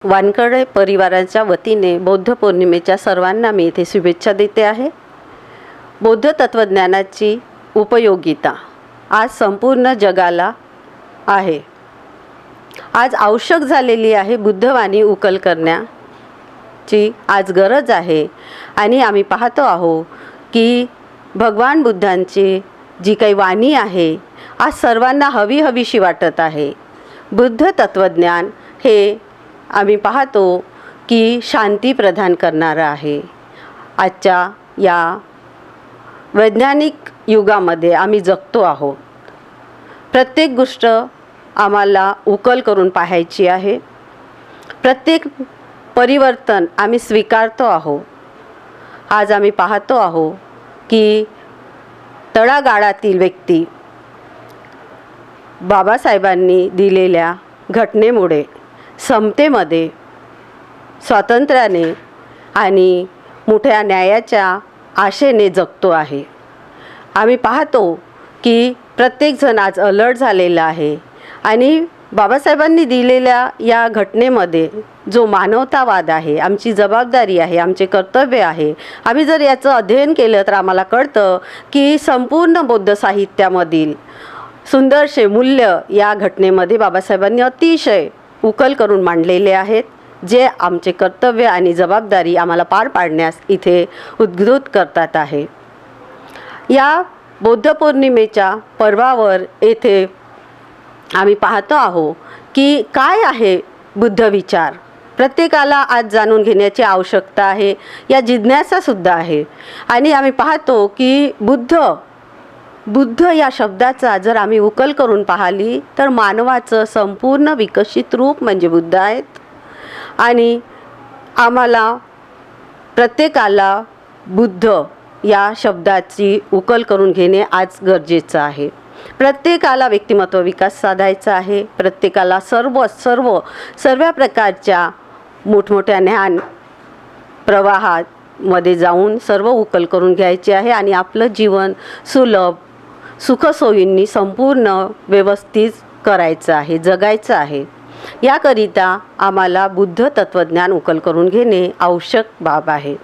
वानकडे परिवाराच्या वतीने बौद्ध पौर्णिमेच्या सर्वांना मी इथे शुभेच्छा देते आहे। बौद्ध तत्वज्ञानाची उपयोगिता आज संपूर्ण जगाला आहे। आज आवश्यक झालेली आहे बुद्धवाणी उकल करण्याची आज गरज आहे। आणि आम्ही पाहतो आहोत की भगवान बुद्धांची जी काही वाणी आहे आज सर्वांना हवीशी वाटत आहे। बुद्ध तत्वज्ञान हे आम्ही पाहतो की शांती प्रदान करणारं आहे। आजच्या या वैज्ञानिक युगामध्ये आम्ही जगतो आहोत। प्रत्येक गोष्ट आम्हाला उकल करून पाहायची आहे। प्रत्येक परिवर्तन आम्ही स्वीकारतो आहोत। आज आम्ही पाहतो आहोत की तळागाळातील व्यक्ती बाबासाहेबांनी दिलेल्या घटनेमुळे समतेमध्ये स्वातंत्र्याने आणि मोठ्या न्यायाच्या आशेने जगतो आहे। आम्ही पाहतो की प्रत्येकजण आज अलर्ट झालेला आहे आणि बाबासाहेबांनी दिलेल्या या घटनेमध्ये जो मानवतावाद आहे, आमची जबाबदारी आहे, आमचे कर्तव्य आहे। आम्ही जर याचं अध्ययन केलं तर आम्हाला कळतं की संपूर्ण बौद्ध साहित्यामधील सुंदरसे मूल्य या घटनेमध्ये बाबासाहेबांनी अतिशय उकल करून मांडलेले आहेत, जे आमचे कर्तव्य आणि जबाबदारी आम्हाला पार पाडण्यास इथे उद्युक्त करतात आहे। या बौद्ध पौर्णिमेच्या पर्वावर येथे आम्ही पाहतो आहोत की काय आहे बुद्ध विचार। प्रत्येकाला आज जाणून घेण्याची आवश्यकता आहे, या जिज्ञासासुद्धा आहे। आणि आम्ही पाहतो की बुद्ध या शब्दाचा जर आम्ही उकल करून पाहिली तर मानवाचं संपूर्ण विकसित रूप म्हणजे बुद्ध आहेत। आणि आम्हाला प्रत्येकाला बुद्ध या शब्दाची उकल करून घेणे आज गरजेचं आहे। प्रत्येकाला व्यक्तिमत्व विकास साधायचा आहे। प्रत्येकाला सर्व प्रकारच्या मोठमोठ्या ज्ञान प्रवाहामध्ये जाऊन सर्व उकल करून घ्यायचे आहे आणि आपलं जीवन सुलभ सुखसोयींनी संपूर्ण व्यवस्थित करायचं आहे, जगायचं आहे। याकरिता आम्हाला बुद्ध तत्वज्ञान उकल करून घेणे आवश्यक बाब आहे।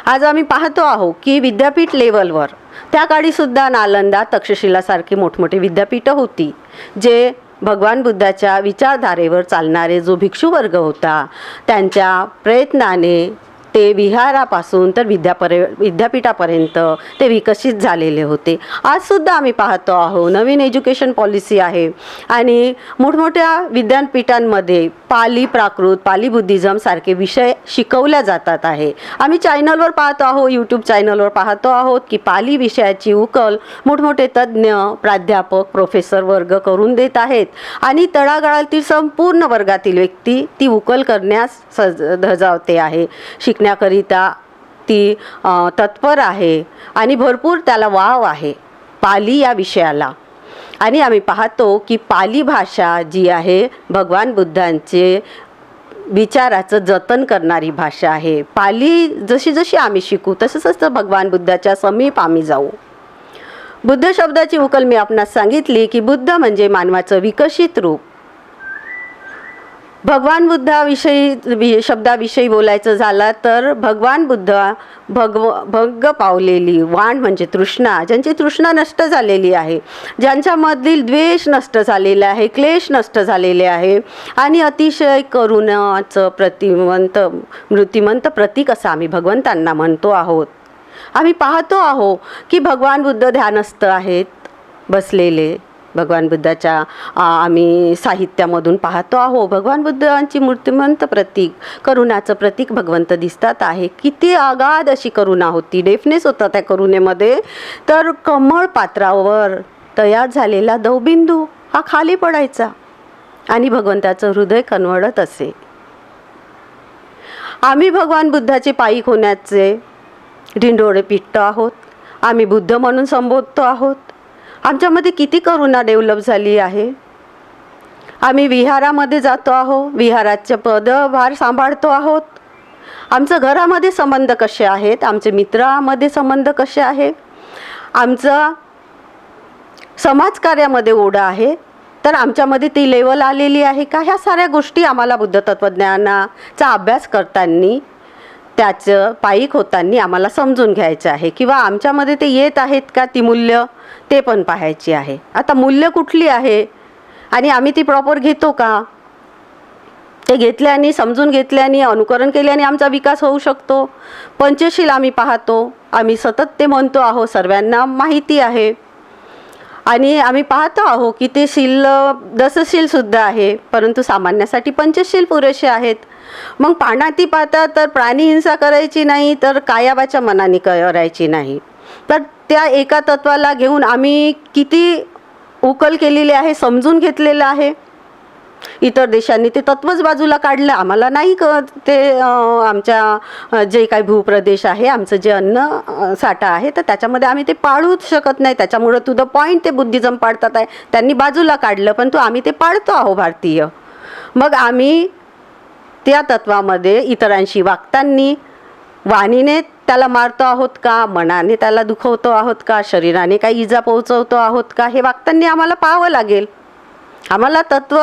आज आम्ही पाहतो आहोत की विद्यापीठ लेवलवर त्या काळीसुद्धा नालंदा तक्षशिलासारखी मोठमोठी विद्यापीठं होती, जे भगवान बुद्धाच्या विचारधारेवर चालणारे जो भिक्षू वर्ग होता त्यांच्या प्रयत्नाने ते विहारापासून तर विद्यापीठापर्यंत ते विकसित झालेले होते। आजसुद्धा आम्ही पाहतो आहोत नवीन एज्युकेशन पॉलिसी आहे आणि मोठमोठ्या विद्यापीठांमध्ये पाली प्राकृत, पाली बुद्धिझम सारखे विषय शिकवल्या जातात आहे। आम्ही चॅनलवर पाहतो आहोत, यूट्यूब चॅनलवर पाहतो आहोत की पाली विषयाची उकल मोठमोठे तज्ज्ञ प्राध्यापक प्रोफेसर वर्ग करून देत आहेत आणि तळागाळातील संपूर्ण वर्गातील व्यक्ती ती उकल करण्यास धजावते आहे। शिकण्याकरिता ती तत्पर आहे आणि भरपूर त्याला वाव आहे पाली या विषयाला। आणि आम्ही पाहतो की पाली भाषा जी आहे भगवान बुद्धांचे विचाराचं जतन करणारी भाषा आहे। पाली जशी आम्ही शिकू तसं भगवान बुद्धाच्या समीप आम्ही जाऊ। बुद्ध शब्दाची उकल मी आपणास सांगितली की बुद्ध म्हणजे मानवाचं विकसित रूप। भगवान बुद्धाविषयी शब्दाविषयी बोलायचं झालं तर भगवान बुद्ध भंग पावलेली वाण म्हणजे तृष्णा, ज्यांची तृष्णा नष्ट झालेली आहे, ज्यांच्यामधील द्वेष नष्ट झालेला आहे, क्लेश नष्ट झालेले आहे आणि अतिशय करुणाचं मूर्तिमंत प्रतीक असं आम्ही भगवंतांना म्हणतो आहोत। आम्ही पाहतो आहोत की भगवान बुद्ध ध्यानस्थ आहेत बसलेले। भगवान बुद्धाच्या आम्ही साहित्यामधून पाहतो आहोत भगवान बुद्धांची मूर्तिमंत प्रतीक, करुणाचं प्रतीक भगवंत दिसतात आहे। किती अगाध अशी करुणा होती, डेफनेस होता त्या करुणेमध्ये। तर कमळ पात्रावर तयार झालेला दवबिंदू हा खाली पडायचा आणि भगवंताचं हृदय कणवळत असे। आम्ही भगवान बुद्धाचे पायीक होण्याचे ढिंडोरे पिटतो आहोत, आम्ही बुद्ध म्हणून संबोधतो आहोत। आमच्यामध्ये किती करुणा डेव्हलप झाली आहे। आम्ही विहारामध्ये जातो आहोत, विहाराचे पदभार सांभाळतो आहोत। आमचं घरामध्ये संबंध कसे आहेत, आमचे मित्रामध्ये संबंध कसे आहे, आमचं समाजकार्यामध्ये ओढ आहे तर आमच्यामध्ये ती लेवल आलेली आहे का? ह्या साऱ्या गोष्टी आम्हाला बुद्ध तत्त्वज्ञानाचा अभ्यास करताना, त्याचं पायिक होताना आम्हाला समजून घ्यायचं आहे, किंवा आमच्यामध्ये ते येत आहेत का ती मूल्य, ते पण पाहायची आहे. आता मूल्य कुठली आहे आणि आम्ही ती प्रॉपर घेतो का? ते घेतल्याने, समजून घेतल्याने, अनुकरण केल्याने आमचा विकास होऊ शकतो. पंचशील आम्ही पाहतो, आम्ही सतत ते म्हणतो आहोत, सर्वांना माहिती आहे. आणि आम्ही पाहतो आहोत की ते शील दसशीलसुद्धा आहे, परंतु सामान्यासाठी पंचशील पुरेसे आहेत. मग पाण्याती पाहता तर प्राणीहिंसा करायची नाही, तर कायाबाच्या मनाने करायची नाही. तर त्या एका तत्वाला घेऊन आम्ही किती उकल केलेली आहे, समजून घेतलेलं आहे. इतर देशांनी ते तत्वच बाजूला काढलं, आम्हाला नाही ते आमच्या जे काही भूप्रदेश आहे, आमचं जे अन्न साठा आहे, तर त्याच्यामध्ये आम्ही ते पाळूच शकत नाही. त्याच्यामुळं टू द पॉईंट ते बुद्धिझम पाळतात आहे, त्यांनी बाजूला काढलं, पण आम्ही ते पाळतो आहो भारतीय. मग आम्ही त्या तत्वामध्ये इतरांशी वागताना वाणीने त्याला मारतो आहोत का, मनाने त्याला दुखवतो आहोत का, शरीराने काही इजा पोहोचवतो आहोत का, हे वागताना आम्हाला पाहावं लागेल. आम्हाला तत्व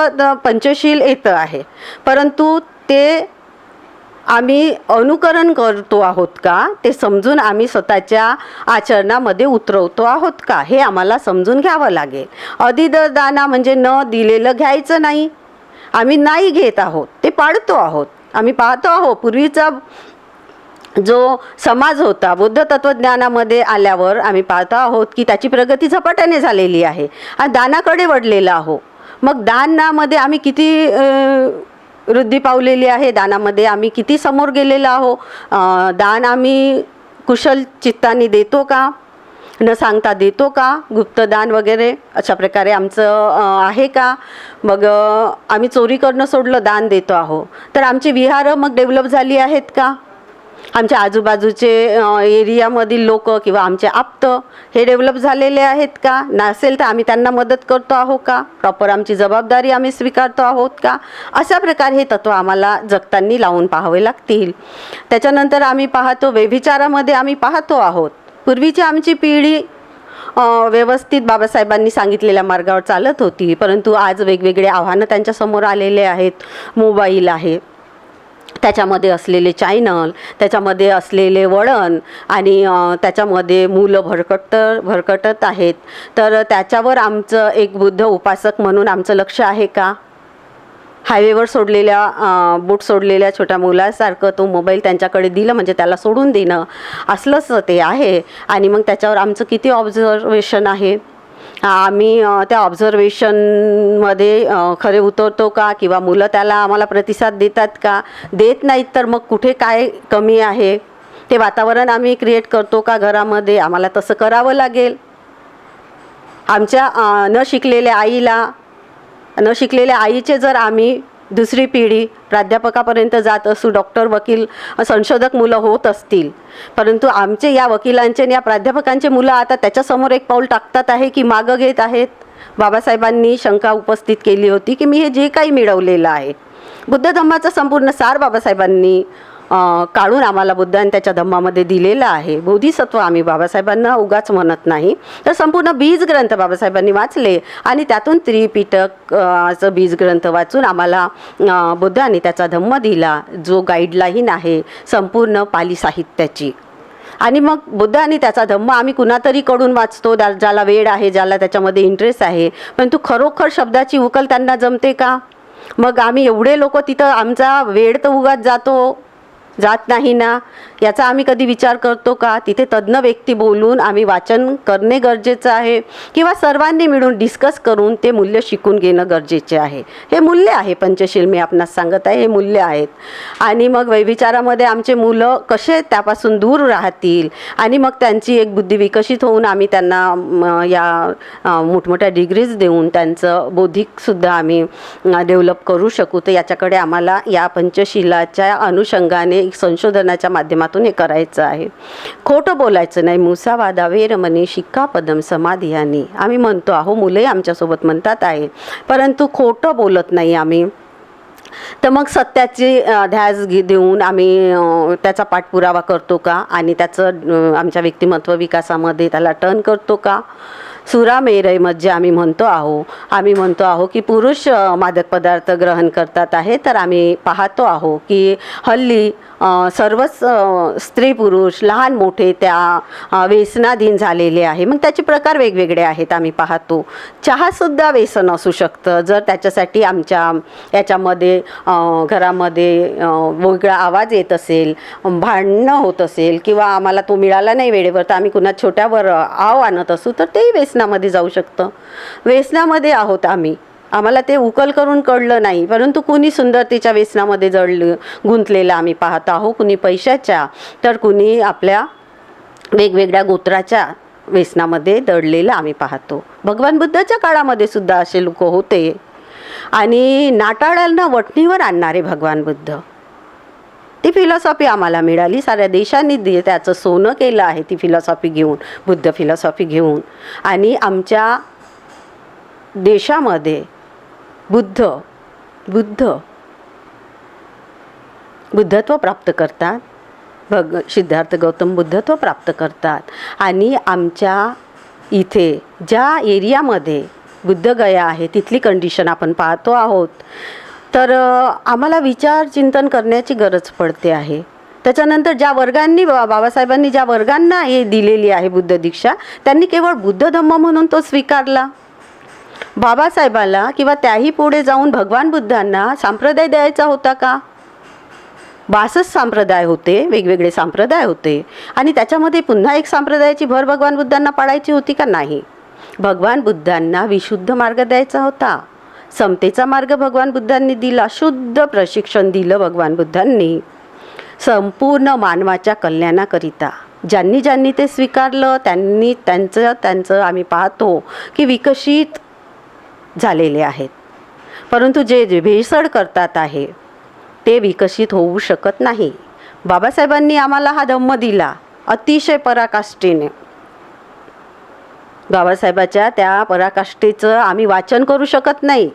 पंचशील येतं आहे, परंतु ते आम्ही अनुकरण करतो आहोत का, ते समजून आम्ही स्वतःच्या आचरणामध्ये उतरवतो आहोत का, हे आम्हाला समजून घ्यावं लागेल. अधिदाना म्हणजे न दिलेलं घ्यायचं नाही. आम्ही नाही घेत आहोत, ते पाळतो आहोत. आम्ही पाहतो आहोत पूर्वीचा जो समाज होता, बुद्ध तत्त्वज्ञानामध्ये आल्यावर आम्ही पाहतो आहोत की त्याची प्रगती झपाट्याने झालेली आहे आणि दानाकडे वळलेलो आहोत. मग दानामध्ये आम्ही किती वृद्धी पावलेली आहे, दानामध्ये आम्ही किती समोर गेलेलो आहो. दान आम्ही कुशल चित्ताने देतो का, न सांगता देतो का, गुप्तदान वगैरे अशा प्रकारे आमचं आहे का. मग आम्ही चोरी करणं सोडलं, दान देतो आहो, तर आमची विहारं मग डेव्हलप झाली आहेत का, आमच्या आजूबाजूचे एरियामधील लोक किंवा आमचे आप्त हे डेव्हलप झालेले आहेत का, नसेल तर आम्ही त्यांना मदत करतो आहोत का, प्रॉपर आमची जबाबदारी आम्ही स्वीकारतो आहोत का. अशा प्रकारे हे तत्व आम्हाला जगताना लावून पाहावे लागतील. त्याच्यानंतर आम्ही पाहतो व्यभिचारामध्ये आम्ही पाहतो आहोत पूर्वीची आमची पिढी व्यवस्थित बाबासाहेबांनी सांगितलेल्या मार्गावर चालत होती, परंतु आज वेगवेगळे आव्हानं त्यांच्यासमोर आलेले आहेत. मोबाईल आहे, त्याच्यामध्ये असलेले चॅनल, त्याच्यामध्ये असलेले वळण आणि त्याच्यामध्ये मुलं भरकटत आहेत. तर त्याच्यावर आमचं एक बुद्ध उपासक म्हणून आमचं लक्ष आहे का. हायवेवर सोडलेल्या बूट सोडलेल्या छोट्या मुलासारखं तो मोबाईल त्यांच्याकडे दिलं म्हणजे त्याला सोडून देणं असलंच ते आहे. आणि मग त्याच्यावर आमचं किती ऑब्झर्वेशन आहे, आम्ही त्या ऑब्झर्वेशनमध्ये खरे उतरतो का, किंवा मुलं त्याला आम्हाला प्रतिसाद देतात का, देत नाहीत तर मग कुठे काय कमी आहे, ते वातावरण आम्ही क्रिएट करतो का घरामध्ये, आम्हाला तसं करावं लागेल. आमच्या न शिकलेल्या आईचे जर आम्ही दुसरी पिढी प्राध्यापकापर्यंत जात असू, डॉक्टर, वकील, संशोधक मुलं होत असतील, परंतु आमचे या वकिलांचे या प्राध्यापकांचे मुलं आता त्याच्यासमोर एक पाऊल टाकतात आहे की मागं घेत आहेत. बाबासाहेबांनी शंका उपस्थित केली होती की मी हे जे काही मिळवलेलं आहे, बुद्ध धम्माचा संपूर्ण सार बाबासाहेबांनी काढून आम्हाला बुद्ध आणि त्याच्या धम्मामध्ये दिलेला आहे. बोधिसत्व आम्ही बाबासाहेबांना उगाच म्हणत नाही, तर संपूर्ण बीज ग्रंथ बाबासाहेबांनी वाचले आणि त्यातून त्रिपिटकचं बीज ग्रंथ वाचून आम्हाला बुद्ध आणि त्याचा धम्म दिला, जो गाईडलाईन आहे संपूर्ण पाली साहित्याची. आणि मग बुद्ध आणि त्याचा धम्म आम्ही कुणातरी कडून वाचतो, ज्याला वेळ आहे, ज्याला त्याच्यामध्ये इंटरेस्ट आहे, परंतु खरोखर शब्दाची उकल त्यांना जमते का. मग आम्ही एवढे लोक तिथं आमचा वेळ तर उगाच जात नाही ना, याचा आम्ही कधी विचार करतो का. तिथे तज्ज्ञ व्यक्ती बोलून आम्ही वाचन करणे गरजेचं आहे, किंवा सर्वांनी मिळून डिस्कस करून ते मूल्य शिकून घेणं गरजेचे आहे. हे मूल्य आहे पंचशील, मी आपणास सांगत आहे, हे मूल्य आहेत. आणि मग व्यभिचारामध्ये आमचे मुलं कसे त्यापासून दूर राहतील आणि मग त्यांची एक बुद्धी विकसित होऊन आम्ही त्यांना या मोठमोठ्या डिग्रीज देऊन त्यांचं बौद्धिकसुद्धा आम्ही डेव्हलप करू शकू. तर याच्याकडे आम्हाला या पंचशीलाच्या अनुषंगाने संशोधनाच्या माध्यमातून हे करायचं आहे. खोटं बोलायचं नाही. मुसावादा वेरमणी शिक्कापदम समाधियानी आम्ही म्हणतो आहो, मुलंही आमच्यासोबत म्हणतात आहे, परंतु खोटं बोलत नाही आम्ही. तर मग सत्याची ध्यास देऊन आम्ही त्याचा पाठपुरावा करतो का आणि त्याचं आमच्या व्यक्तिमत्व विकासामध्ये त्याला टर्न करतो का. सुरामेरयमध्ये जे आम्ही म्हणतो आहो की पुरुष मादक पदार्थ ग्रहण करतात आहे, तर आम्ही पाहतो आहो की हल्ली सर्वच स्त्री पुरुष लहान मोठे त्या व्यसनाधीन झालेले आहे. मग त्याचे प्रकार वेगवेगळे आहेत आम्ही पाहतो. चहासुद्धा व्यसन असू शकतं जर त्याच्यासाठी आमच्या याच्यामध्ये घरामध्ये वेगळा आवाज येत असेल, भांडणं होत असेल किंवा आम्हाला तो मिळाला नाही वेळेवर तर आम्ही कुणा छोट्यावर आव आणत असू तर तेही व्यसनामध्ये जाऊ शकतं. व्यसनामध्ये आहोत आम्हाला ते उकल करून कळलं नाही, परंतु कुणी सुंदरतेच्या व्यसनामध्ये गुंतलेलं आम्ही पाहत आहोत, कुणी पैशाच्या तर कुणी आपल्या वेगवेगळ्या गोत्राच्या व्यसनामध्ये दडलेलं आम्ही पाहतो. भगवान बुद्धाच्या काळामध्ये सुद्धा असे लोक होते आणि नाटाळांना वठणीवर आणणारे भगवान बुद्ध. ती फिलॉसॉफी आम्हाला मिळाली, साऱ्या देशांनी त्याचं सोनं केलं आहे ती फिलॉसॉफी घेऊन, बुद्ध फिलॉसॉफी घेऊन. आणि आमच्या देशामध्ये बुद्धत्व प्राप्त करतात, सिद्धार्थ गौतम बुद्धत्व प्राप्त करतात. आणि आमच्या इथे ज्या एरियामध्ये बुद्धगया आहे तिथली कंडिशन आपण पाहतो आहोत, तर आम्हाला विचार चिंतन करण्याची गरज पडते आहे. त्याच्यानंतर ज्या वर्गांनी बाबासाहेबांनी ज्या वर्गांना हे दिलेली आहे बुद्ध दीक्षा, त्यांनी केवळ बुद्ध धम्म म्हणून तो स्वीकारला. बाबासाहेबाला किंवा त्याही पुढे जाऊन भगवान बुद्धांना संप्रदाय द्यायचा होता का? 62 संप्रदाय होते, वेगवेगळे संप्रदाय होते आणि त्याच्यामध्ये पुन्हा एक संप्रदायाची भर भगवान बुद्धांना पाडायची होती का? नाही. भगवान बुद्धांना विशुद्ध मार्ग द्यायचा होता, समतेचा मार्ग भगवान बुद्धांनी दिला, शुद्ध प्रशिक्षण दिलं भगवान बुद्धांनी संपूर्ण मानवाच्या कल्याणाकरिता. ज्यांनी ते स्वीकारलं त्यांनी त्यांचं आम्ही पाहतो की विकसित झालेले आहेत. परंतु जे भेसळ करतात आहे ते विकसित होऊ शकत नाही. बाबासाहेबांनी आम्हाला हा धम्म दिला अतिशय पराकाष्ठेने. बाबासाहेबाच्या त्या पराकाष्ठेचं आम्ही वाचन करू शकत नाही,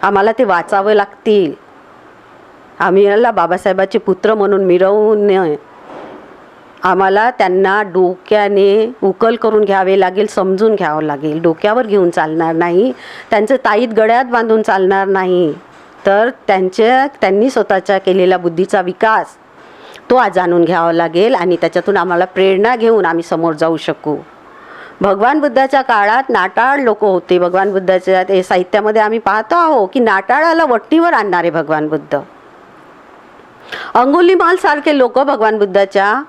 आम्हाला ते वाचावं लागतील. आम्हाला बाबासाहेबाचे पुत्र म्हणून मिरवून आम्हाला त्यांना डोक्याने उकल करून घ्यावे लागेल, समजून घ्यावं लागेल. डोक्यावर घेऊन चालणार नाही, त्यांचं ताईत गळ्यात बांधून चालणार नाही. तर त्यांनी स्वतःच्या केलेला बुद्धीचा विकास तो आज जाणून घ्यावा लागेल आणि त्याच्यातून आम्हाला प्रेरणा घेऊन आम्ही समोर जाऊ शकू. भगवान बुद्धाच्या काळात नाटाळ लोक होते. भगवान बुद्धाच्या ते साहित्यामध्ये आम्ही पाहतो आहोत की नाटाळाला वठणीवर आणणारे भगवान बुद्ध. अंगुलीमाल सारखे लोक भगवान बुद्धाच्या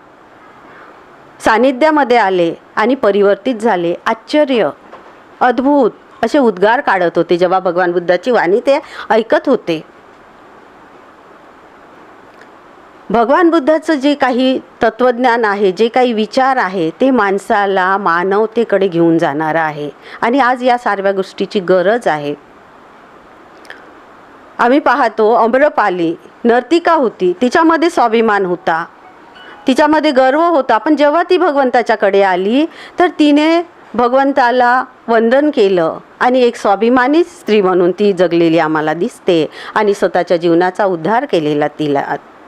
सानिध्यामध्ये आले आणि परिवर्तित झाले. आश्चर्य, अद्भुत असे उद्गार काढत होते जेव्हा भगवान बुद्धाची वाणी ते ऐकत होते. भगवान बुद्धाचं जे काही तत्वज्ञान आहे, जे काही विचार आहे ते माणसाला मानवतेकडे घेऊन जाणारं आहे आणि आज या सर्व गोष्टीची गरज आहे. आम्ही पाहतो अम्रपाली नर्तिका होती, तिच्यामध्ये स्वाभिमान होता, तिच्यामध्ये गर्व होता, पण जेव्हा ती भगवंताच्याकडे आली तर तिने भगवंताला वंदन केलं आणि एक स्वाभिमानी स्त्री म्हणून ती जगलेली आम्हाला दिसते आणि स्वतःच्या जीवनाचा उद्धार केलेला तिला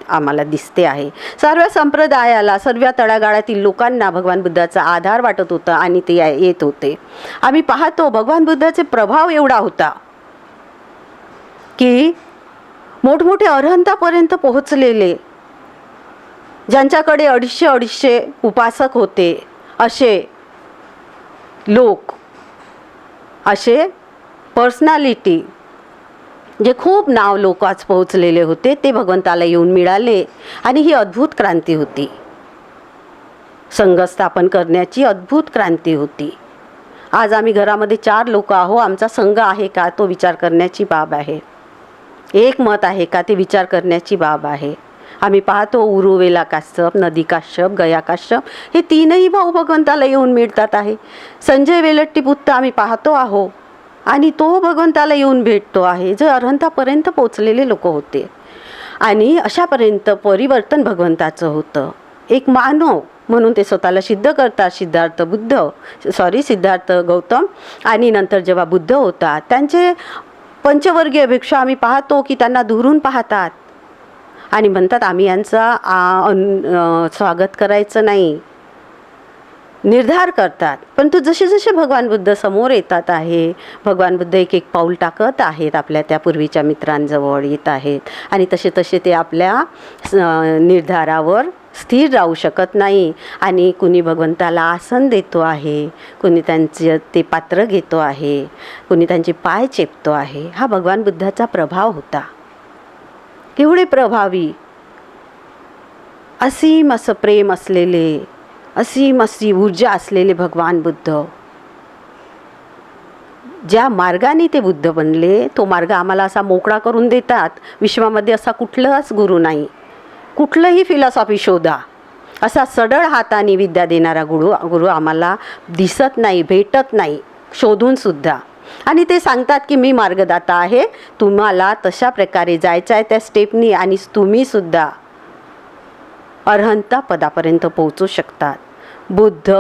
आम्हाला दिसते आहे. सर्व संप्रदायाला, सर्व तळागाळातील लोकांना भगवान बुद्धाचा आधार वाटत होता आणि ते येत होते. आम्ही पाहतो भगवान बुद्धाचे प्रभाव एवढा होता की मोठमोठे अरहंतापर्यंत पोहोचलेले, ज्यांच्याकडे 250 उपासक होते, असे लोक, असे पर्सनॅलिटी जे खूप नाव लोक आज पोहोचलेले होते ते भगवंताला येऊन मिळाले आणि ही अद्भुत क्रांती होती. संघ स्थापन करण्याची अद्भुत क्रांती होती. आज आम्ही घरामध्ये 4 लोक आहो, आमचा संघ आहे का तो विचार करण्याची बाब आहे. एक मत आहे का ते विचार करण्याची बाब आहे. आम्ही पाहतो उरुवेला काश्यप, नदी काश्यप, गया काश्यप हे 3ही भाऊ भगवंताला येऊन मिळतात आहे. संजय वेलट्टीपुत्त आम्ही पाहतो आहो आणि तो भगवंताला येऊन भेटतो आहे, जे अरहंतापर्यंत पोचलेले लोक होते. आणि अशापर्यंत परिवर्तन भगवंताचं होतं. एक मानव म्हणून ते स्वतःला सिद्ध करतात. सिद्धार्थ गौतम आणि नंतर जेव्हा बुद्ध होतात त्यांचे पंचवर्गीय भिक्षा आम्ही पाहतो की त्यांना दुरून पाहतात आणि म्हणतात आम्ही यांचा स्वागत करायचं नाही. निर्धार करतात. परंतु जसे जसे भगवान बुद्ध समोर येतात आहे, भगवान बुद्ध एक एक पाऊल टाकत आहेत, आपल्या त्या पूर्वीच्या मित्रांजवळ येत आहेत आणि तसे तसे ते आपल्या निर्धारावर स्थिर राहू शकत नाही आणि कुणी भगवंताला आसन देतो आहे, कुणी त्यांचे ते पात्र घेतो आहे, कुणी त्यांचे पाय चेपतो आहे. हा भगवान बुद्धाचा प्रभाव होता. केवढे प्रभावी, असीम असं प्रेम असलेले, असीम अशी ऊर्जा असलेले भगवान बुद्ध. ज्या मार्गाने ते बुद्ध बनले तो मार्ग आम्हाला असा मोकळा करून देतात. विश्वामध्ये असा कुठलाच गुरु नाही, कुठलंही फिलॉसॉफी शोधा, असा सडळ हाताने विद्या देणारा गुरु आम्हाला दिसत नाही, भेटत नाही, शोधून सुद्धा. आणि ते सांगतात की मी मार्गदाता आहे, तुम्हाला तशा प्रकारे जायचं आहे त्या स्टेपनी आणि तुम्ही सुद्धा अर्हंता पदापर्यंत पोहोचू शकतात. बुद्ध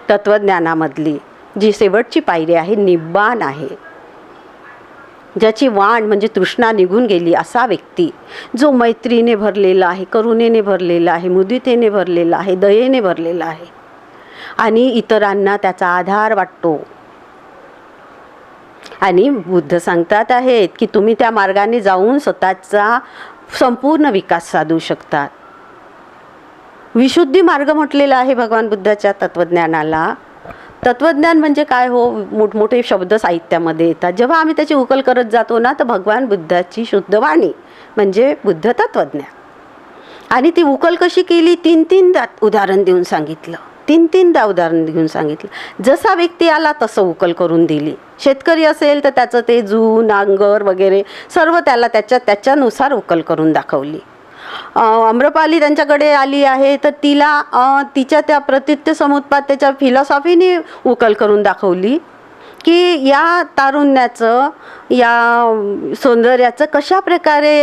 तत्त्वज्ञानामधली जी शेवटची पायरी आहे निब्बाण आहे, ज्याची वाण म्हणजे तृष्णा निघून गेली असा व्यक्ती, जो मैत्रीने भरलेला आहे, करुणेने भरलेला आहे, मुदितेने भरलेला आहे, दयेने भरलेला आहे आणि इतरांना त्याचा आधार वाटतो. आणि बुद्ध सांगतात आहेत की तुम्ही त्या मार्गाने जाऊन स्वतःचा संपूर्ण विकास साधू शकतात. विशुद्धी मार्ग म्हटलेला आहे भगवान बुद्धाच्या तत्त्वज्ञानाला. तत्त्वज्ञान म्हणजे काय हो, मोठमोठे शब्द साहित्यामध्ये येतात. जेव्हा आम्ही त्याची उकल करत जातो ना, तर भगवान बुद्धाची शुद्ध वाणी म्हणजे बुद्ध तत्त्वज्ञान. आणि ती उकल कशी केली, तीन उदाहरण देऊन सांगितलं, तीनदा उदाहरण देऊन सांगितलं. जसा व्यक्ती आला तसं उकल करून दिली. शेतकरी असेल तर त्याचं ते जून नांगर वगैरे सर्व त्याला त्याच्यानुसार उकल करून दाखवली. आम्रपाली त्यांच्याकडे आली आहे तर तिला तिच्या त्या प्रतित्य समुत्पाद त्याच्या फिलॉसॉफीने उकल करून दाखवली की या तारुण्याचं, या सौंदर्याचं कशा प्रकारे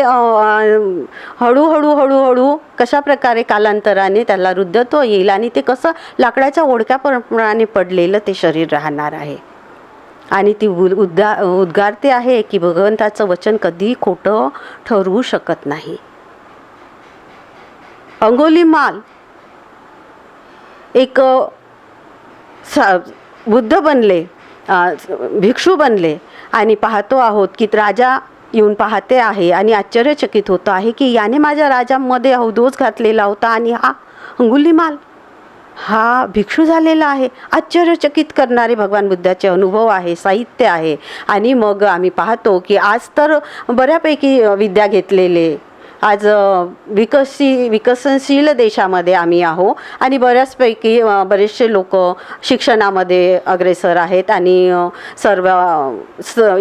हळूहळू कशा प्रकारे कालांतराने त्याला रुद्धत्व येईल आणि ते कसं लाकडाच्या ओढक्याप्रमाणे पडलेलं ते शरीर राहणार आहे. आणि ती उद्गारते आहे की भगवंताचं वचन कधी खोटं ठरवू शकत नाही. अंगुलीमाल एक बुद्ध बनले, भिक्षू बनले आणि पाहतो आहोत की राजा येऊन पाहते आहे आणि आश्चर्यचकित होतो आहे की याने माझ्या राजामध्ये अवधूत घातलेला होता आणि हा अंगुलीमाल हा भिक्षू झालेला आहे. आश्चर्यचकित करणारे भगवान बुद्धाचे अनुभव आहे, साहित्य आहे. आणि मग आम्ही पाहतो की आज तर बऱ्यापैकी विद्या घेतलेले, आज विकसनशील देशामध्ये आम्ही आहो आणि बरेचसे लोक शिक्षणामध्ये अग्रेसर आहेत आणि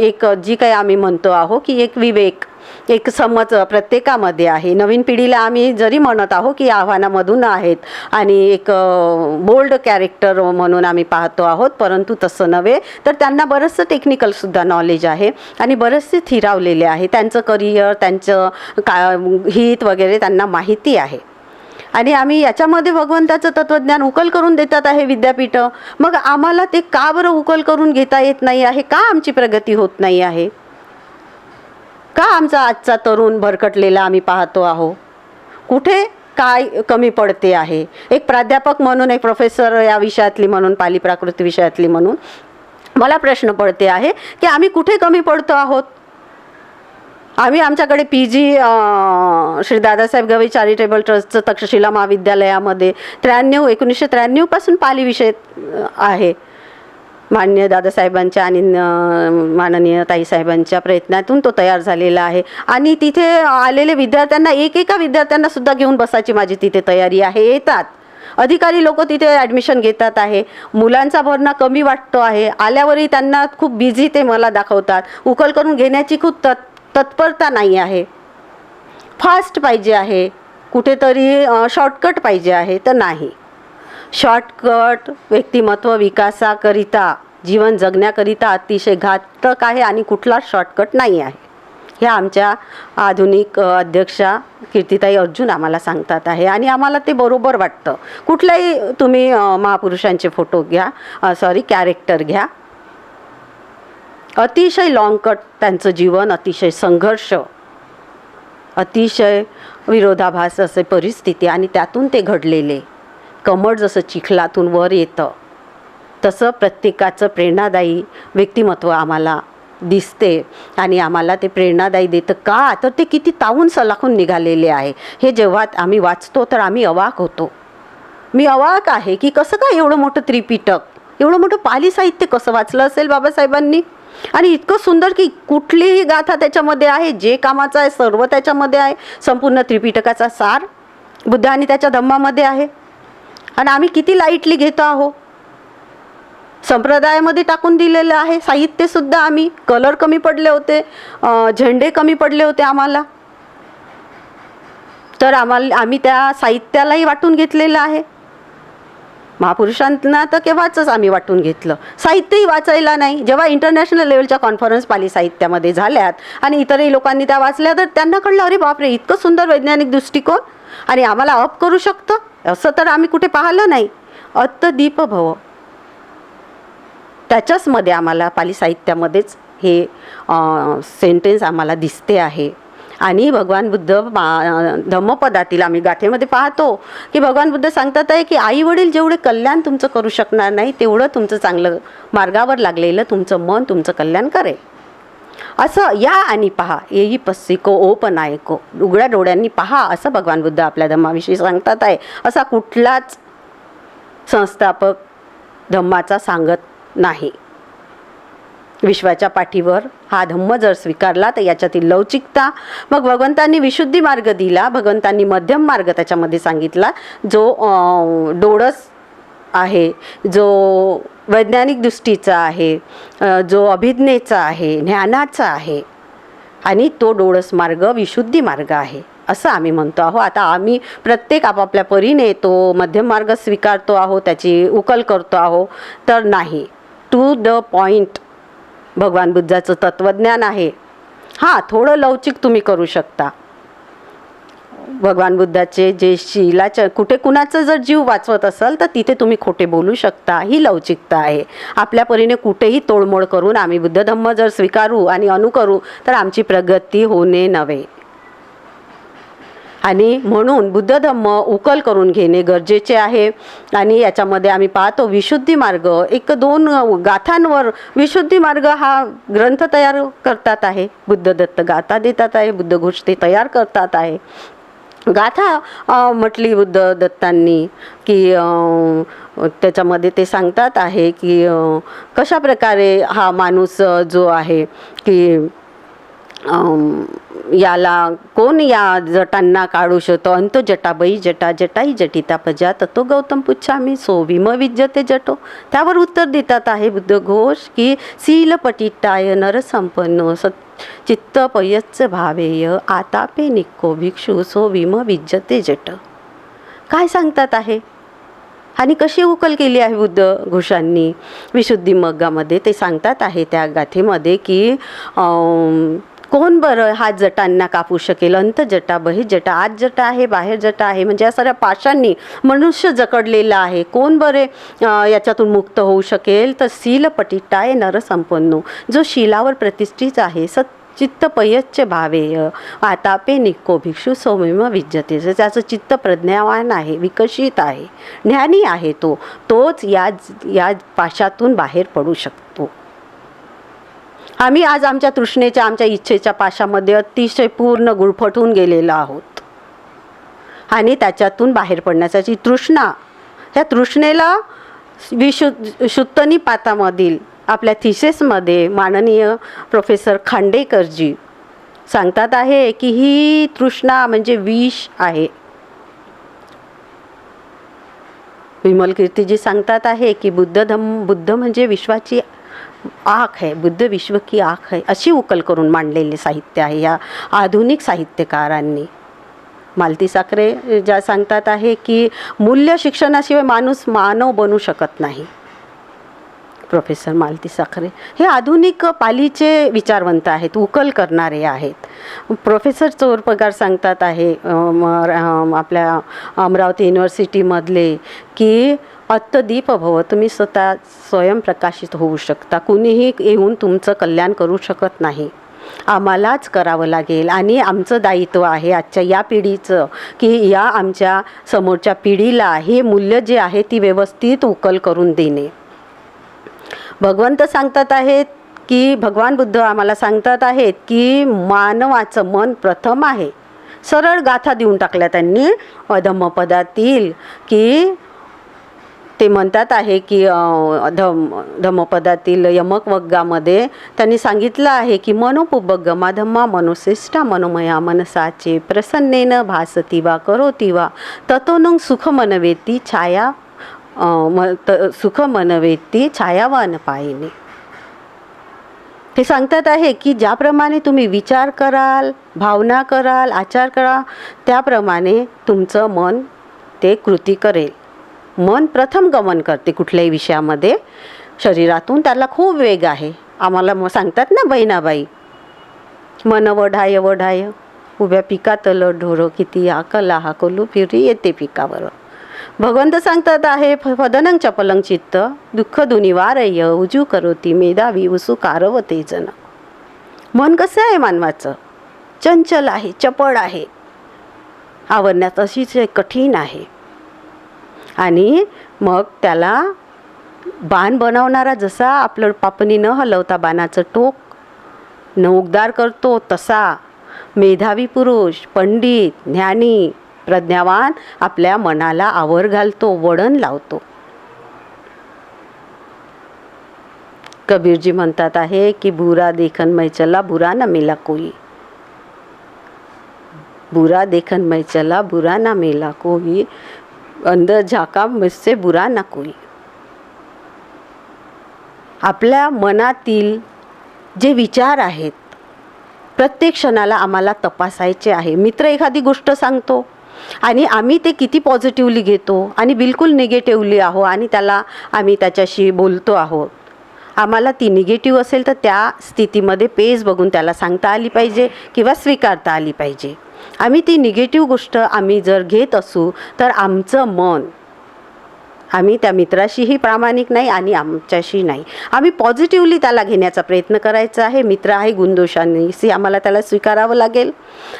एक जी काही आम्ही म्हणतो आहो की एक विवेक, एक समज प्रत्येकामध्ये आहे. नवीन पिढीला आम्ही जरी म्हणत आहो की आव्हानामधून आहेत आणि एक बोल्ड कॅरेक्टर म्हणून आम्ही पाहतो आहोत, परंतु तसं नव्हे, तर त्यांना बरंचसं टेक्निकलसुद्धा नॉलेज आहे आणि बरेचसे स्थिरावलेले आहे. त्यांचं करिअर, त्यांचं हित वगैरे त्यांना माहिती आहे. आणि आम्ही याच्यामध्ये भगवंताचं तत्त्वज्ञान उकल करून देतात आहे विद्यापीठं. मग आम्हाला ते का बरं उकल करून घेता येत नाही आहे? का आमची प्रगती होत नाही आहे? का आमचा आजचा तरुण भरकटलेला आम्ही पाहतो आहो? कुठे काय कमी पडते आहे? एक प्राध्यापक म्हणून, एक प्रोफेसर या विषयातली म्हणून, पाली प्राकृत विषयातली म्हणून मला प्रश्न पडते आहे की आम्ही कुठे कमी पडतो आहोत? आम्ही आमच्याकडे PG श्री दादासाहेब गवई चॅरिटेबल ट्रस्टचं तक्षशिला महाविद्यालयामध्ये 1993 पासून पाली विषय आहे. माननीय दादासाहेबांच्या आणि माननीय ताईसाहेबांच्या प्रयत्नातून तो तयार झालेला आहे आणि तिथे आलेले विद्यार्थ्यांना, एकेका विद्यार्थ्यांना सुद्धा घेऊन बसायची माझी तिथे तयारी आहे. येतात अधिकारी लोक तिथे ॲडमिशन घेतात आहे. मुलांचा भरणा कमी वाटतो आहे. आल्यावरही त्यांना खूप बिझी ते मला दाखवतात. उकल करून घेण्याची खूप तत्परता नाही आहे. फास्ट पाहिजे आहे, कुठेतरी शॉर्टकट पाहिजे आहे, तर नाही. शॉर्टकट व्यक्तिमत्व विकासाकरिता, जीवन जगण्याकरिता अतिशय घातक आहे आणि कुठलाच शॉर्टकट नाही आहे. हे आमच्या आधुनिक अध्यक्षा कीर्तिताई अर्जुन आम्हाला सांगतात आहे आणि आम्हाला ते बरोबर वाटतं. कुठल्याही तुम्ही महापुरुषांचे फोटो घ्या, कॅरेक्टर घ्या, अतिशय लॉंग कट त्यांचं जीवन, अतिशय संघर्ष, अतिशय विरोधाभास असे परिस्थिती आणि त्यातून ते घडलेले कमळ जसं चिखलातून वर येतं तसं प्रत्येकाचं प्रेरणादायी व्यक्तिमत्व आम्हाला दिसते आणि आम्हाला ते प्रेरणादायी देतं. का तर ते किती तावून सलाखून निघालेले आहे हे जेव्हा आम्ही वाचतो तर आम्ही अवाक होतो. मी अवाक आहे की कसं काय एवढं मोठं त्रिपिटक, एवढं मोठं पाली साहित्य कसं वाचलं असेल बाबासाहेबांनी. आणि इतकं सुंदर की कुठलीही गाथा त्याच्यामध्ये आहे, जे कामाचं आहे सर्व त्याच्यामध्ये आहे. संपूर्ण त्रिपिटकाचा सार बुद्ध आणि त्याच्या धम्मामध्ये आहे. आणि आम्ही किती लाईटली घेतो आहो. संप्रदायामध्ये टाकून दिलेलं आहे साहित्यसुद्धा. आम्ही कलर कमी पडले होते, झेंडे कमी पडले होते आम्हाला, तर आम्ही त्या साहित्यालाही वाटून घेतलेलं आहे. महापुरुषांना तर केव्हाच आम्ही वाटून घेतलं. साहित्यही वाचायला नाही. जेव्हा इंटरनॅशनल लेवलच्या कॉन्फरन्स पाली साहित्यामध्ये झाल्यात आणि इतरही लोकांनी त्या वाचल्या तर त्यांना कळलं अरे बापरे इतकं सुंदर वैज्ञानिक दृष्टिकोन आणि आम्हाला अप करू शकतं असं तर आम्ही कुठे पाहिलं नाही. अत्त दीप भव त्याच्याचमध्ये आम्हाला पाली साहित्यामध्येच हे सेंटेन्स आम्हाला दिसते आहे. आणि भगवान बुद्ध धम्मपदातील आम्ही गाथेमध्ये पाहतो की भगवान बुद्ध सांगतात आहे की आई वडील जेवढे कल्याण तुमचं करू शकणार नाही तेवढं तुमचं चांगलं मार्गावर लागलेलं तुमचं मन तुमचं कल्याण करेल. असं या आणि पहा येई पस्सिको ओपनायको, उघड्या डोळ्यांनी पहा असं भगवान बुद्ध आपल्या धम्माविषयी सांगतात आहे. असा कुठलाच संस्थापक धम्माचा सांगत नाही. विश्वाच्या पाठीवर हा धम्म जर स्वीकारला तर याच्यातील लवचिकता, मग भगवंतांनी विशुद्धी मार्ग दिला, भगवंतांनी मध्यम मार्ग त्याच्यामध्ये सांगितला जो डोळस आहे, जो वैज्ञानिक दृष्टीचा आहे, जो अभिज्ञेचा आहे, ज्ञानाचा आहे आणि तो डोळस मार्ग विशुद्धी मार्ग आहे असं आम्ही म्हणतो आहोत. आता आम्ही प्रत्येक आपापल्या परीने तो मध्यम मार्ग स्वीकारतो आहोत, त्याची उकल करतो आहोत तर नाही. टू द पॉइंट भगवान बुद्धाचं तत्त्वज्ञान आहे. हां थोडं लवचिक तुम्ही करू शकता. भगवान बुद्धाचे जे शीलाच्या कुठे कुणाचं जर जीव वाचवत असाल तर तिथे तुम्ही खोटे बोलू शकता, ही लवचिकता आहे. आपल्या परीने कुठेही तोडमोड करून आम्ही बुद्ध धम्म जर स्वीकारू आणि अनुकरू तर आमची प्रगती होणे नव्हे. आणि म्हणून बुद्ध धम्म उकल करून घेणे गरजेचे आहे. आणि याच्यामध्ये आम्ही पाहतो विशुद्धी मार्ग, एक दोन गाथांवर विशुद्धी मार्ग हा ग्रंथ तयार करतात आहे. बुद्ध दत्त गाथा देतात आहे, बुद्ध घोष ते तयार करतात आहे. गाथा म्हटली बुद्ध दत्तांनी की त्याच्यामध्ये ते सांगतात आहे की कशा प्रकारे हा माणूस जो आहे की याला कोण या जटांना काढू शकतो. अंत जटाबाई जटा जटाई जटिता प्रजा ततो गौतम पुच्छामी सो विम विद्यते जटो. त्यावर उत्तर देतात आहे बुद्ध घोष की शील पटिटाय नर संपन्नो चित्त पयच्च भावेय आतापे निक्को भिक्षू सो विम विद्यते जट. काय सांगतात आहे आणि कशी उकल केली आहे बुद्ध घोषांनी विशुद्धी मग्गामध्ये. ते सांगतात आहे त्या गाथेमध्ये की कोण बरं हा जटांना कापू शकेल. अंत जटा बहि जटा, आत जटा आहे बाहेर जटा आहे, म्हणजे या साऱ्या पाशांनी मनुष्य जकडलेला आहे. कोण बरे याच्यातून मुक्त होऊ शकेल तर शील पटिटाय नर संपन्नो, जो शीलावर प्रतिष्ठित आहे. चित्त पयच्च भावेय आतापे निक्को भिक्षू सौम्यम विद्यते, त्याचं चित्त प्रज्ञावान आहे, विकसित आहे, ज्ञानी आहे. तोच या पाशातून बाहेर पडू शकतो. आम्ही आज आमच्या तृष्णेच्या आमच्या इच्छेच्या पाशामध्ये अतिशय पूर्ण गुळफटून गेलेलो आहोत आणि त्याच्यातून बाहेर पडण्याची तृष्णा, ह्या तृष्णेला शुद्धनिपातामधील आपल्या थिसेसमध्ये माननीय प्रोफेसर खांडेकरजी सांगतात आहे की ही तृष्णा म्हणजे विष आहे. विमल कीर्तीजी सांगतात आहे की बुद्ध म्हणजे विश्वाची आँख है, बुद्ध विश्व की आँख है, अशी उकल करून मांडलेले साहित्य आहे या आधुनिक साहित्यकारांनी. मालती साखरे ज्या सांगतात आहे की मूल्य शिक्षणाशिवाय माणूस मानव बनू शकत नाही. प्रोफेसर मालती साखरे हे आधुनिक पालीचे विचारवंत आहेत, उकल करणारे आहेत. प्रोफेसर चोरपगार सांगतात आहे आपल्या अमरावती युनिव्हर्सिटीमधले की अत्तदीप भव, तुम्ही स्वतः स्वयंप्रकाशित होऊ शकता, कुणीही येऊन तुमचं कल्याण करू शकत नाही. आम्हालाच करावं लागेल आणि आमचं दायित्व आहे आजच्या या पिढीचं की या आमच्या समोरच्या पिढीला हे मूल्य जे आहे ती व्यवस्थित उकल करून देणे. भगवंत सांगतात आहेत की भगवान बुद्ध आम्हाला सांगतात आहेत की मानवाचं मन प्रथम आहे. सरळ गाथा देऊन टाकल्या त्यांनी धम्मपदातील की ते म्हणतात आहे की धम्मपदातील यमक वग्गामध्ये त्यांनी सांगितलं आहे की मनोपुबग्गमा धम्मा मनोशिष्टा मनोमया मनसाचे प्रसन्नेन भासती वा करोती वा ततोनं सुख मनवेती छाया सुख मनवेती छायावान पायिने. ते सांगतात आहे की ज्याप्रमाणे तुम्ही विचार कराल, भावना कराल, आचार करा, त्याप्रमाणे तुमचं मन ते कृती करेल. मन प्रथम गमन करते कुठल्याही विषयामध्ये. शरीरातून त्याला खूप वेग आहे. आम्हाला सांगतात ना बहिणाबाई, मन वढाय वढाय उभ्या पिकातलं ढोरं किती आकला हाकलू फिरी येते पिकावर. भगवंत सांगतात आहे पदनं चपलं चित्त दुःख दुनिवारय उजू करोती मेधावी उसू कारवते जन. मन कसं आहे मानवाचं? चंचल आहे, चपळ आहे, आवरण्यात अशीच कठीण आहे. आणि मग त्याला बाण बनवणारा जसा आपलं पापणी न हलवता बाणाचं टोक नौकदार करतो, तसा मेधावी पुरुष, पंडित, ज्ञानी, प्रज्ञावान आपल्या मनाला आवर घालतो, वळण लावतो. कबीरजी म्हणतात आहे की बुरा देखन मै चला बुरा न मिला कोई, बुरा देखन मै चला बुरा ना मिला कोई, अंदर झाका मुझसे बुरा ना कोई. आपल्या मनातील जे विचार आहेत प्रत्येक क्षणाला आम्हाला तपासायचे आहे. मित्र एखादी गोष्ट सांगतो आणि आम्ही ते किती पॉझिटिव्हली घेतो आणि बिलकुल निगेटिव्हली आहो आणि आम्ही त्याच्याशी बोलतो आहोत. आम्हाला ती निगेटिव्ह असेल तर त्या स्थितीमध्ये पेज बघून त्याला सांगता आली पाहिजे किंवा स्वीकारता आली पाहिजे. आम्ही ती निगेटिव्ह गोष्ट आम्ही जर घेत असू तर आमचं मन, आम्ही त्या मित्राशीही प्रामाणिक नाही आणि आमच्याशी नाही. आम्ही पॉझिटिव्हली त्याला घेण्याचा प्रयत्न करायचा आहे. मित्र आहे गुणदोषांनी आम्हाला त्याला स्वीकारावं लागेल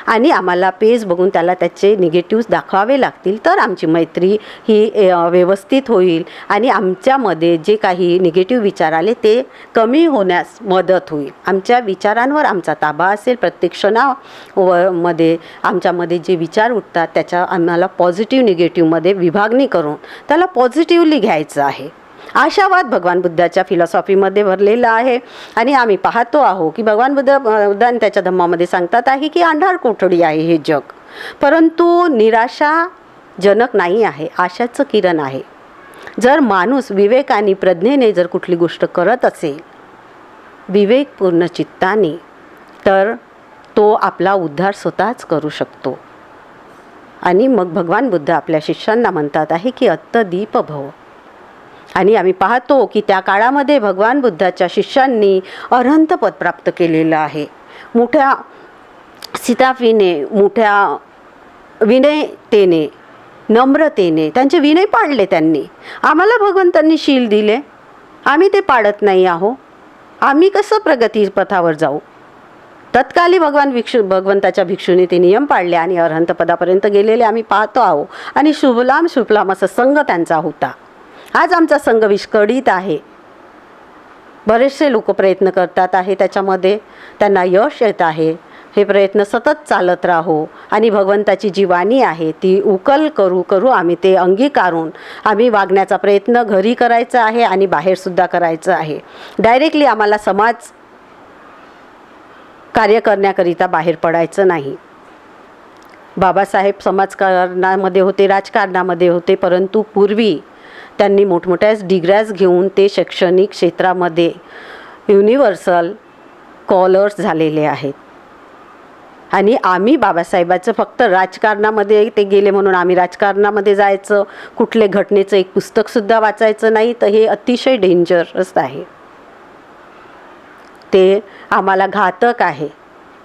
आणि आम्हाला पेज बघून त्याला त्याचे निगेटिव्ह दाखवावे लागतील, तर आमची मैत्री ही व्यवस्थित होईल आणि आमच्यामध्ये जे काही निगेटिव्ह विचार आले ते कमी होण्यास मदत होईल. आमच्या विचारांवर आमचा ताबा असेल. प्रत्येक क्षणामध्ये आमच्यामध्ये जे विचार उठतात त्याच्या आम्हाला पॉझिटिव्ह निगेटिव्हमध्ये विभागणी करून त्याला पॉझिटिव्हली घ्यायचं आहे. आशावाद भगवान बुद्धाच्या फिलॉसॉफीमध्ये भरलेला आहे आणि आम्ही पाहतो आहो की भगवान बुद्धांनी त्याच्या धम्मामध्ये सांगतात आहे की अंधार कोठडी आहे हे जग, परंतु निराशाजनक नाही आहे, आशाचं किरण आहे. जर माणूस विवेक आणि प्रज्ञेने जर कुठली गोष्ट करत असेल विवेकपूर्ण चित्ताने, तर तो आपला उद्धार स्वतःच करू शकतो. आणि मग भगवान बुद्ध आपल्या शिष्यांना म्हणतात आहे की अत्तदीप भव. आणि आम्ही पाहतो की त्या काळामध्ये भगवान बुद्धाच्या शिष्यांनी अरहंत पद प्राप्त केलेलं आहे. मोठ्या सिताफीने, मोठ्या विनयतेने, नम्रतेने त्यांचे विनय पाळले त्यांनी. आम्हाला भगवंतांनी शील दिले, आम्ही ते पाळत नाही आहो. आम्ही कसं प्रगती पथावर जाऊ? तत्काली भगवंताच्या भिक्षूने ते नियम पाळले आणि अरहंत पदापर्यंत गेलेले आम्ही पाहतो आहो. आणि शुभलाम शुभलाम असा संघ त्यांचा होता. आज आमचा संघ विस्कळीत आहे. बरेचसे लोक प्रयत्न करतात आहे, त्याच्यामध्ये त्यांना यश येत आहे. हे प्रयत्न सतत चालत राहो आणि भगवंताची जी वाणी आहे ती उकल करू आम्ही ते अंगीकारून आम्ही वागण्याचा प्रयत्न घरी करायचा आहे आणि बाहेरसुद्धा करायचं आहे. डायरेक्टली आम्हाला समाज कार्य करण्याकरिता बाहेर पडायचं नाही. बाबासाहेब समाजकारणामध्ये होते, राजकारणामध्ये होते, परंतु पूर्वी त्यांनी मोठमोठ्या डिग्र्याज घेऊन ते शैक्षणिक क्षेत्रामध्ये युनिव्हर्सल स्कॉलर्स झालेले आहेत. आणि आम्ही बाबासाहेबाचं फक्त राजकारणामध्ये ते गेले म्हणून आम्ही राजकारणामध्ये जायचं, कुठले घटनेचं एक पुस्तकसुद्धा वाचायचं नाही, तर हे अतिशय डेंजरस आहे. ते आम्हाला घातक आहे.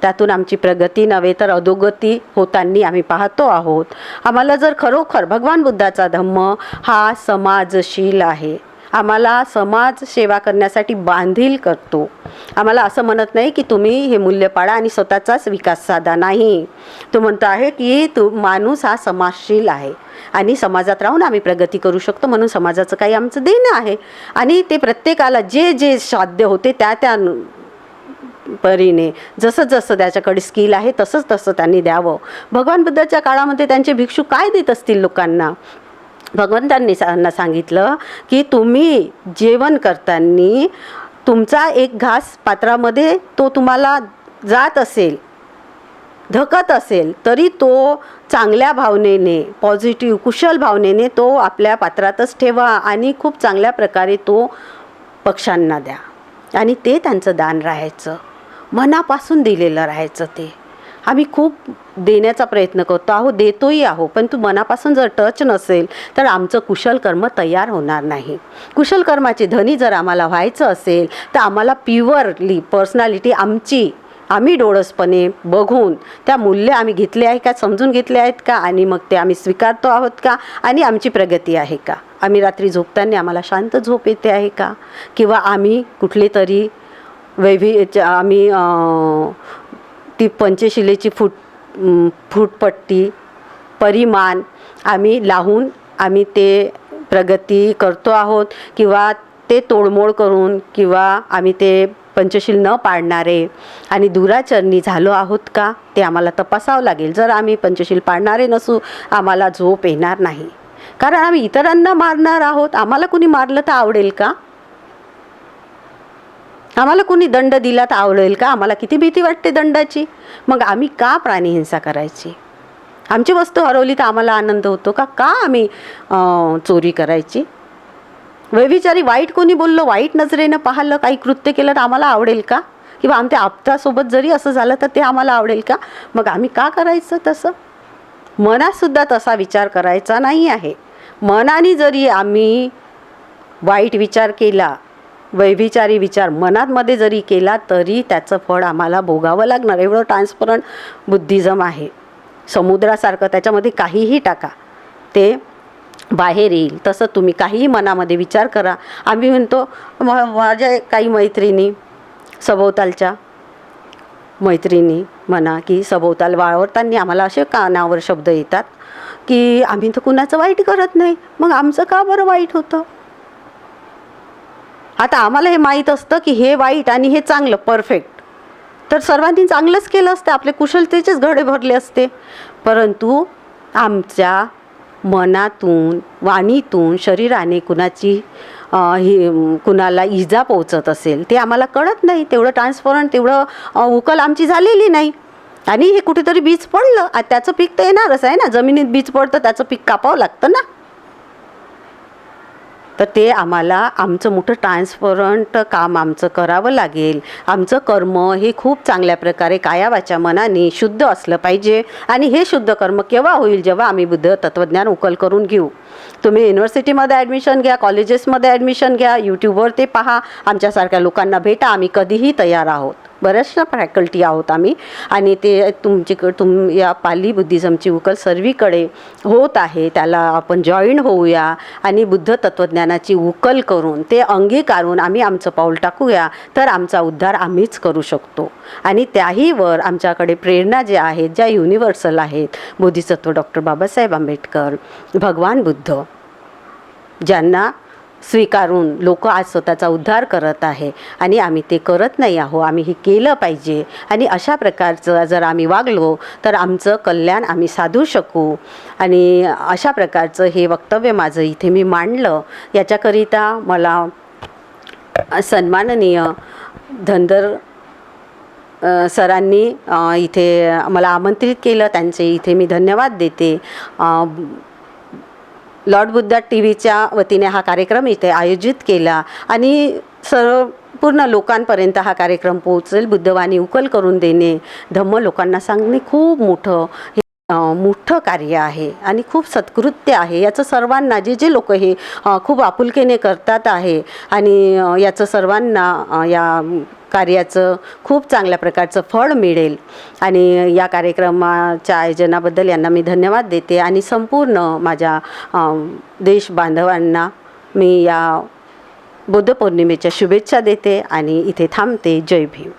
त्यातून आमची प्रगती नव्हे तर अधोगती होताना आम्ही पाहतो आहोत. आम्हाला जर खरोखर भगवान बुद्धाचा धम्म हा समाजशील आहे, आम्हाला समाज सेवा करण्यासाठी बांधील करतो. आम्हाला असं म्हणत नाही की तुम्ही हे मूल्य पाळा आणि स्वतःचाच विकास साधा, नाही. तो म्हणतो आहे की माणूस हा समाजशील आहे आणि समाजात राहून आम्ही प्रगती करू शकतो, म्हणून समाजाचं काही आमचं देणं आहे आणि ते प्रत्येकाला जे जे साध्य होते त्या परीने जसं जसं त्याच्याकडे स्किल आहे तसंच तसं त्यांनी द्यावं. भगवान बुद्धाच्या काळामध्ये त्यांचे भिक्षू काय देत असतील लोकांना? भगवंतांनी त्यांना सांगितलं की तुम्ही जेवण करताना तुमचा एक घास पात्रामध्ये तो तुम्हाला जात असेल, धकत असेल, तरी तो चांगल्या भावनेने, पॉझिटिव्ह कुशल भावनेने तो आपल्या पात्रातच ठेवा आणि खूप चांगल्या प्रकारे तो पक्ष्यांना द्या. आणि ते त्यांचं दान राहायचं, मनापासून दिलेलं राहायचं. ते आम्ही खूप देण्याचा प्रयत्न करतो आहो, देतोही आहो, पण तू मनापासून जर टच नसेल तर आमचं कुशल कर्म तयार होणार नाही. कुशल कर्माचे धनी जर आम्हाला व्हायचं असेल तर आम्हाला प्युअरली पर्सनॅलिटी आम्ही डोळसपणे बघून त्या मूल्य आम्ही घेतले आहे का, समजून घेतले आहेत का, आणि मग ते आम्ही स्वीकारतो आहोत का, आणि आमची प्रगती आहे का. आम्ही रात्री झोपताना आम्हाला शांत झोप येते आहे का, किंवा आम्ही कुठले तरी आम्ही ती पंचशिलेची फूटपट्टी परिमाण आम्ही लावून आम्ही ते प्रगती करतो आहोत, किंवा ते तोडमोड करून, किंवा आम्ही ते पंचशील न पाळणारे आणि दुराचरणी झालो आहोत का, ते आम्हाला तपासावं लागेल. जर आम्ही पंचशील पाळणारे नसू आम्हाला झोप येणार नाही, कारण आम्ही इतरांना मारणार आहोत. आम्हाला कुणी मारलं तर आवडेल का? आम्हाला कुणी दंड दिला तर आवडेल का? आम्हाला किती भीती वाटते दंडाची. मग आम्ही का प्राणीहिंसा करायची? आमची वस्तू हरवली तर आम्हाला आनंद होतो का? का आम्ही चोरी करायची? व्यभिचारी वाईट कोणी बोललं, वाईट नजरेनं पाहिलं, काही कृत्य केलं तर आम्हाला आवडेल का? किंवा आमच्या आपतासोबत जरी असं झालं तर ते आम्हाला आवडेल का? मग आम्ही का करायचं तसं? मनातसुद्धा तसा विचार करायचा नाही आहे. मनाने जरी आम्ही वाईट विचार केला, व्यभिचारी विचार मनामध्ये जरी केला, तरी त्याचं फळ आम्हाला भोगावं लागणार. एवढं ट्रान्सपरंट बुद्धिझम आहे. समुद्रासारखं त्याच्यामध्ये काहीही टाका ते बाहेर येईल. तसं तुम्ही काहीही मनामध्ये विचार करा. आम्ही म्हणतो, माझ्या काही मैत्रिणी, सभोवतालच्या मैत्रिणी म्हणा की सभोवताल वावरताना आम्हाला असे कानावर शब्द येतात की आम्ही तर कुणाचं वाईट करत नाही, मग आमचं का बरं वाईट होतं? आता आम्हाला हे माहीत असतं की हे वाईट आणि हे चांगलं परफेक्ट, तर सर्वांनी चांगलंच केलं असतं, आपले कुशलतेचेच घडे भरले असते. परंतु आमच्या मनातून, वाणीतून, शरीराने कुणाला इजा पोहोचत असेल ते आम्हाला कळत नाही. तेवढं ट्रान्सपरंट, तेवढं उकल आमची झालेली नाही. आणि हे कुठेतरी बीज पडलं, त्याचं पीक तर येणारच आहे ना. जमिनीत बीज पडतं त्याचं पीक कापावं लागतं ना. तर ते आम्हाला आमचं मोठं ट्रान्सपरंट काम आमचं करावं लागेल. आमचं कर्म हे खूप चांगल्या प्रकारे काया वाचा मनाने शुद्ध असलं पाहिजे. आणि हे शुद्ध कर्म केव्हा होईल? जेव्हा आम्ही बुद्ध तत्त्वज्ञान उकल करून घेऊ. तुम्ही युनिव्हर्सिटीमध्ये ॲडमिशन घ्या, कॉलेजेसमध्ये ॲडमिशन घ्या, यूट्यूबवर ते पहा, आमच्यासारख्या लोकांना भेटा. आम्ही कधीही तयार आहोत. बऱ्याचशा फॅकल्टी आहोत आम्ही, आणि ते या पाली बुद्धिझमची उकल सर्वीकडे होत आहे. त्याला आपण जॉईन होऊया आणि बुद्ध तत्त्वज्ञानाची उकल करून ते अंगीकारून आम्ही आमचं पाऊल टाकूया, तर आमचा उद्धार आम्हीच करू शकतो. आणि त्याहीवर आमच्याकडे प्रेरणा ज्या आहेत, ज्या युनिव्हर्सल आहेत, बोधिसत्व डॉक्टर बाबासाहेब आंबेडकर, भगवान बुद्ध, ज्यांना स्वीकारून लोक आज स्वतःचा उद्धार करत आहे. आणि आम्ही ते करत नाही आहो. आम्ही हे केलं पाहिजे. आणि अशा प्रकारचं जर आम्ही वागलो तर आमचं कल्याण आम्ही साधू शकू. आणि अशा प्रकारचं हे वक्तव्य माझं इथे मी मांडलं. याच्याकरिता मला सन्माननीय धनगर सरांनी इथे मला आमंत्रित केलं, त्यांचे इथे मी धन्यवाद देते. लॉर्ड बुद्धा टीव्हीच्या वतीने हा कार्यक्रम इथे आयोजित केला आणि पूर्ण लोकांपर्यंत हा कार्यक्रम पोहोचेल. बुद्धवाणी उकल करून देणे, धम्म लोकांना सांगणे खूप मोठं कार्य आहे आणि खूप सत्कृत्य आहे. याचं सर्वांना, जे लोक हे खूप आपुलकीने करतात आहे, आणि याचं सर्वांना या कार्याचं खूप चांगल्या प्रकारचं फळ मिळेल. आणि या कार्यक्रमाच्या आयोजनाबद्दल यांना मी धन्यवाद देते. आणि संपूर्ण माझ्या देश बांधवांना मी या बुद्धपौर्णिमेच्या शुभेच्छा देते आणि इथे थांबते. जय भीम.